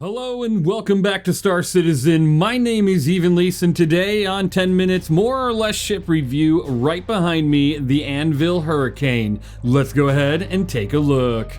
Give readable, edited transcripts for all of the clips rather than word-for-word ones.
Hello and welcome back to Star Citizen. My name is Evenlease, and today on 10 Minutes More or Less Ship Review, right behind me, the Anvil Hurricane. Let's go ahead and take a look.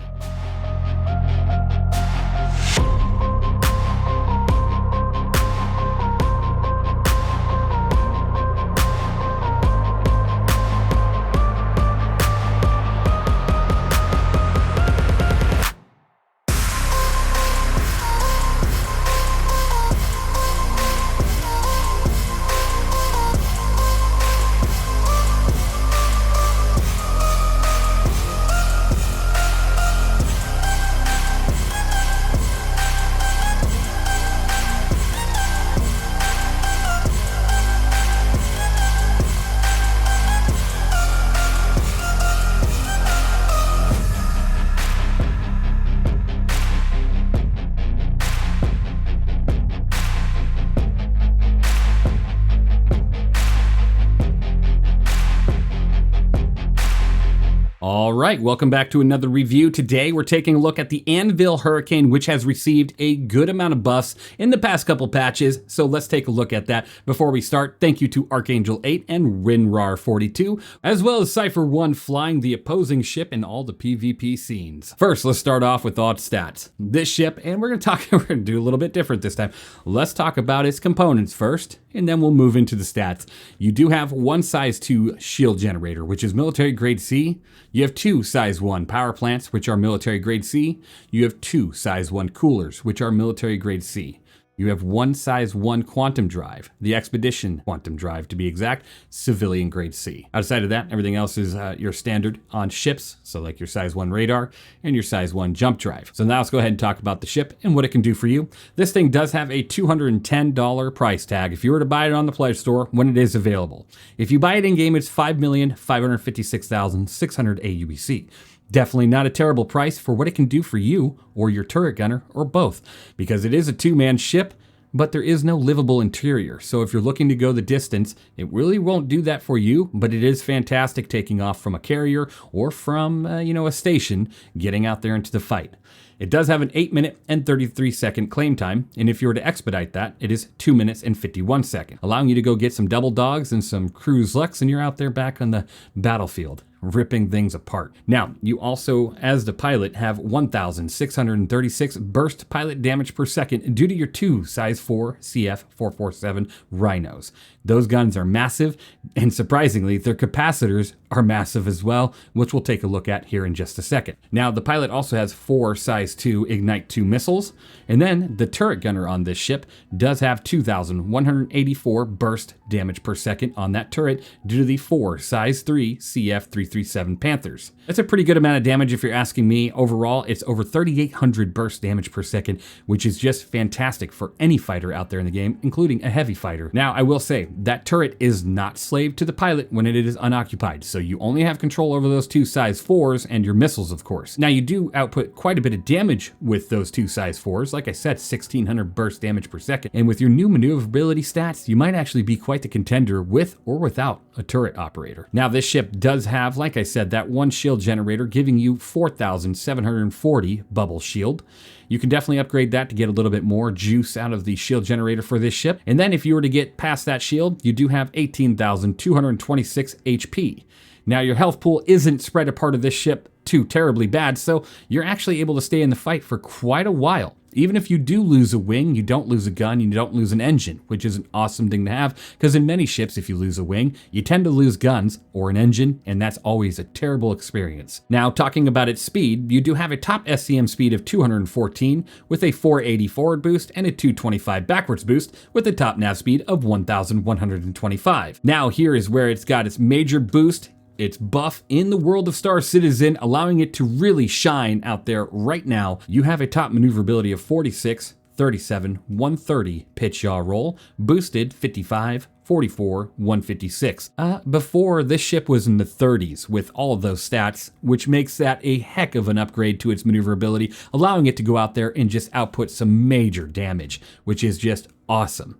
Alright, welcome back to another review. Today we're taking a look at the Anvil Hurricane, which has received a good amount of buffs in the past couple patches, so let's take a look at that. Before we start, thank you to Archangel 8 and Rinrar42, as well as Cypher 1 flying the opposing ship in all the PvP scenes. First, let's start off with odd stats. This ship, and we're gonna do a little bit different this time. Let's talk about its components first, and then we'll move into the stats. You do have one size 2 shield generator, which is military grade C. You have 2 size 1 power plants, which are military grade C. You have 2 size 1 coolers, which are military grade C. You have 1 size 1 quantum drive, the Expedition quantum drive to be exact, civilian grade C. Outside of that, everything else is your standard on ships, so like your size 1 radar and your size 1 jump drive. So now let's go ahead and talk about the ship and what it can do for you. This thing does have a $210 price tag if you were to buy it on the Play Store when it is available. If you buy it in-game, it's 5,556,600 aUEC. Definitely not a terrible price for what it can do for you or your turret gunner or both, because it is a 2-man ship, but there is no livable interior. So if you're looking to go the distance, it really won't do that for you, but it is fantastic taking off from a carrier or from, a station, getting out there into the fight. It does have an 8-minute and 33-second claim time, and if you were to expedite that, it is 2 minutes and 51 seconds, allowing you to go get some double dogs and some cruise lux, and you're out there back on the battlefield, ripping things apart. Now, you also, as the pilot, have 1,636 burst pilot damage per second due to your 2 size 4 CF447 Rhinos. Those guns are massive, and surprisingly, their capacitors are massive as well, which we'll take a look at here in just a second. Now, the pilot also has 4 size 2 Ignite 2 missiles, and then the turret gunner on this ship does have 2,184 burst damage per second on that turret due to the 4 size 3 CF337 Panthers. That's a pretty good amount of damage if you're asking me. Overall, it's over 3,800 burst damage per second, which is just fantastic for any fighter out there in the game, including a heavy fighter. Now, I will say, that turret is not slave to the pilot when it is unoccupied, so you only have control over those 2 size 4s and your missiles, of course. Now, you do output quite a bit of damage with those 2 size 4s. Like I said, 1,600 burst damage per second, and with your new maneuverability stats, you might actually be quite the contender with or without a turret operator. Now, this ship does have, like I said, that 1 shield generator giving you 4,740 bubble shield. You can definitely upgrade that to get a little bit more juice out of the shield generator for this ship. And then if you were to get past that shield, you do have 18,226 HP. Now, your health pool isn't spread apart of this ship too terribly bad, so you're actually able to stay in the fight for quite a while. Even if you do lose a wing, you don't lose a gun, you don't lose an engine, which is an awesome thing to have, because in many ships, if you lose a wing, you tend to lose guns or an engine, and that's always a terrible experience. Now, talking about its speed, you do have a top SCM speed of 214 with a 480 forward boost and a 225 backwards boost with a top nav speed of 1,125. Now, here is where it's got its major boost. It's buff in the world of Star Citizen, allowing it to really shine out there right now. You have a top maneuverability of 46, 37, 130 pitch yaw roll, boosted 55, 44, 156. Before, this ship was in the 30s with all of those stats, which makes that a heck of an upgrade to its maneuverability, allowing it to go out there and just output some major damage, which is just awesome.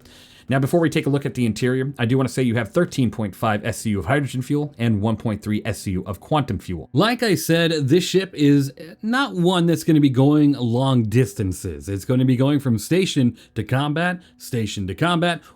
Now, before we take a look at the interior, I do want to say you have 13.5 SCU of hydrogen fuel and 1.3 SCU of quantum fuel. Like I said, this ship is not one that's going to be going long distances. It's going to be going from station to combat,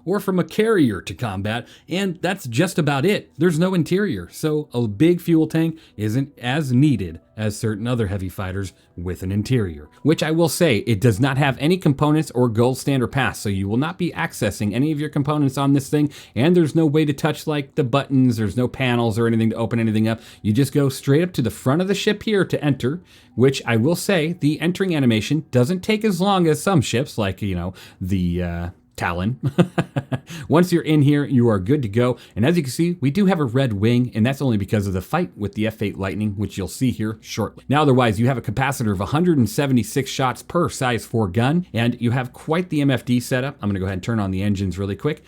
or from a carrier to combat, and that's just about it. There's no interior, so a big fuel tank isn't as needed as certain other heavy fighters with an interior, which I will say, it does not have any components or gold standard pass, so you will not be accessing any of your components on this thing, and there's no way to touch like the buttons, there's no panels or anything to open anything up. You just go straight up to the front of the ship here to enter, which I will say, the entering animation doesn't take as long as some ships, like, you know, the Talon. Once you're in here, you are good to go. And as you can see, we do have a red wing, and that's only because of the fight with the F8 Lightning, which you'll see here shortly. Now, otherwise, you have a capacitor of 176 shots per size 4 gun, and you have quite the MFD setup. I'm gonna go ahead and turn on the engines really quick.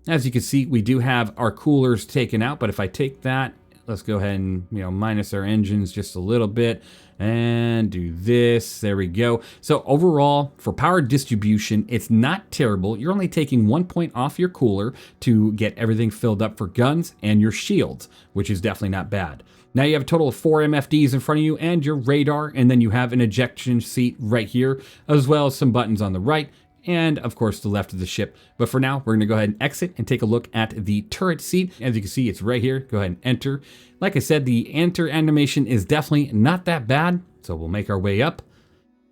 As you can see, we do have our coolers taken out, but if I take that, let's go ahead and, you know, minus our engines just a little bit and do this. There we go. So overall, for power distribution, it's not terrible. You're only taking 1 point off your cooler to get everything filled up for guns and your shields, which is definitely not bad. Now you have a total of 4 MFDs in front of you and your radar, and then you have an ejection seat right here, as well as some buttons on the right, and of course the left of the ship. But for now, we're gonna go ahead and exit and take a look at the turret seat. As you can see, it's right here. Go ahead and enter. Like I said, the enter animation is definitely not that bad, so we'll make our way up.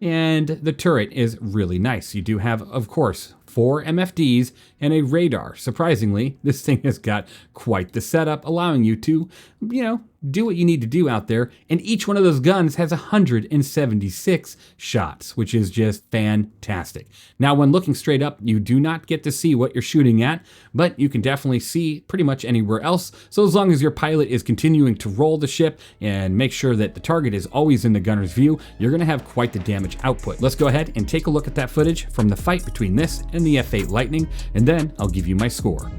And the turret is really nice. You do have, of course, 4 MFDs and a radar. Surprisingly, this thing has got quite the setup, allowing you to, you know, do what you need to do out there. And each one of those guns has 176 shots, which is just fantastic. Now, when looking straight up, you do not get to see what you're shooting at, but you can definitely see pretty much anywhere else. So as long as your pilot is continuing to roll the ship and make sure that the target is always in the gunner's view, you're gonna have quite the damage output. Let's go ahead and take a look at that footage from the fight between this and the F8 Lightning, and then I'll give you my score.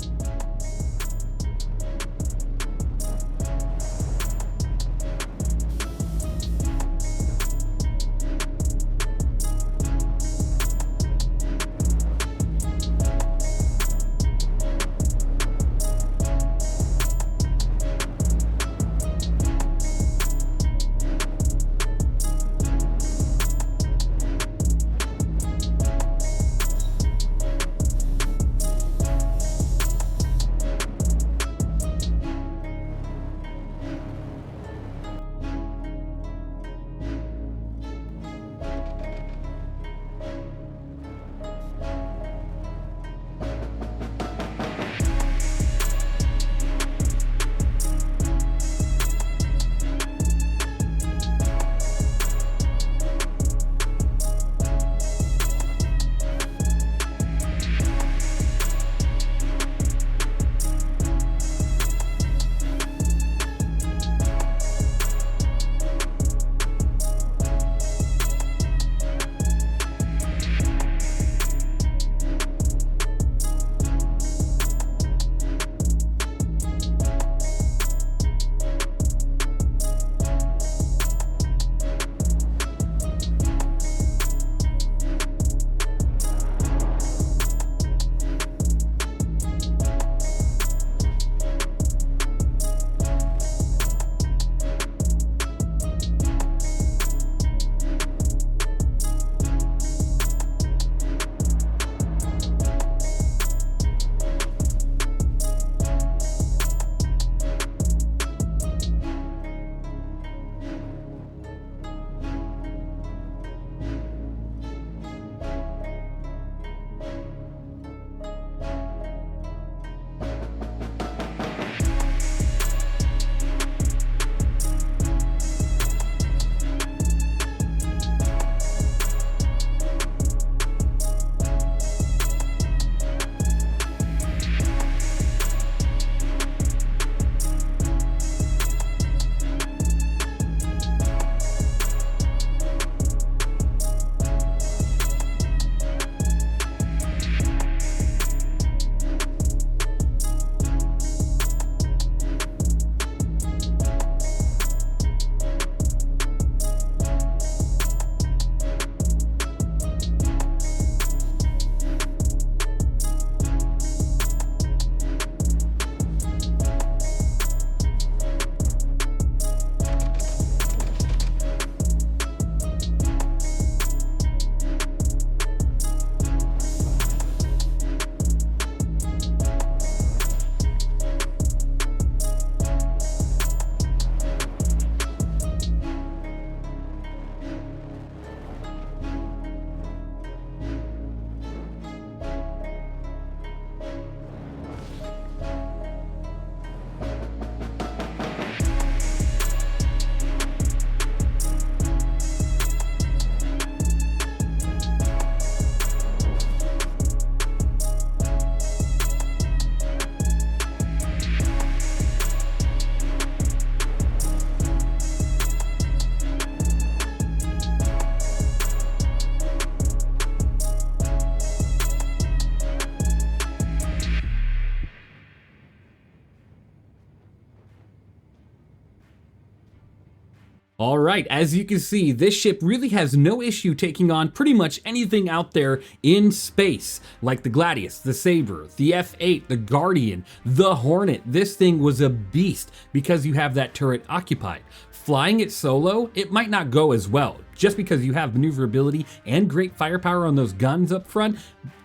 All right, as you can see, this ship really has no issue taking on pretty much anything out there in space, like the Gladius, the Saber, the F8, the Guardian, the Hornet. This thing was a beast because you have that turret occupied. Flying it solo, it might not go as well. Just because you have maneuverability and great firepower on those guns up front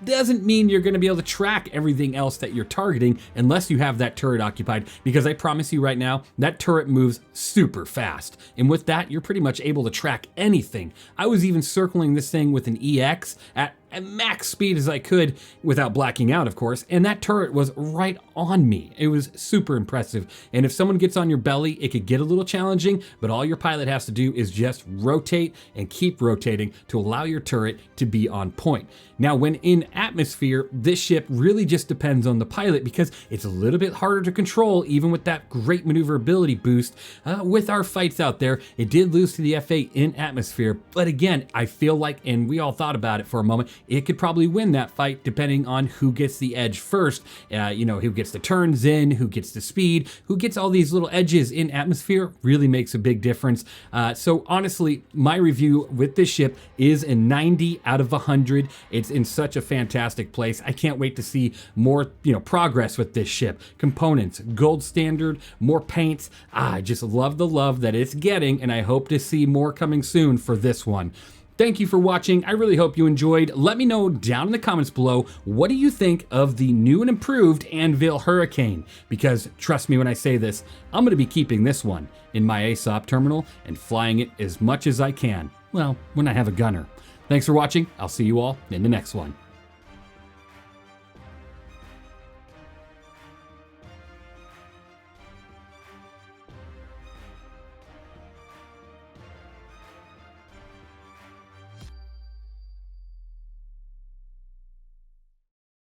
doesn't mean you're going to be able to track everything else that you're targeting unless you have that turret occupied, because I promise you right now, that turret moves super fast. And with that, you're pretty much able to track anything. I was even circling this thing with an EX at max speed as I could without blacking out, of course, and that turret was right on me. It was super impressive. And if someone gets on your belly, it could get a little challenging, but all your pilot has to do is just rotate and keep rotating to allow your turret to be on point. Now, when in atmosphere, this ship really just depends on the pilot because it's a little bit harder to control, even with that great maneuverability boost. With our fights out there, it did lose to the F8 in atmosphere, but again, I feel like, and we all thought about it for a moment, it could probably win that fight depending on who gets the edge first. You know, who gets the turns in, who gets the speed, who gets all these little edges in atmosphere really makes a big difference. So honestly, my review with this ship is a 90 out of 100. It's in such a fantastic place. I can't wait to see more, progress with this ship. Components, gold standard, more paints. I just love the love that it's getting, and I hope to see more coming soon for this one. Thank you for watching. I really hope you enjoyed. Let me know down in the comments below, what do you think of the new and improved Anvil Hurricane? Because trust me when I say this, I'm gonna be keeping this one in my ASOP terminal and flying it as much as I can. Well, when I have a gunner. Thanks for watching. I'll see you all in the next one.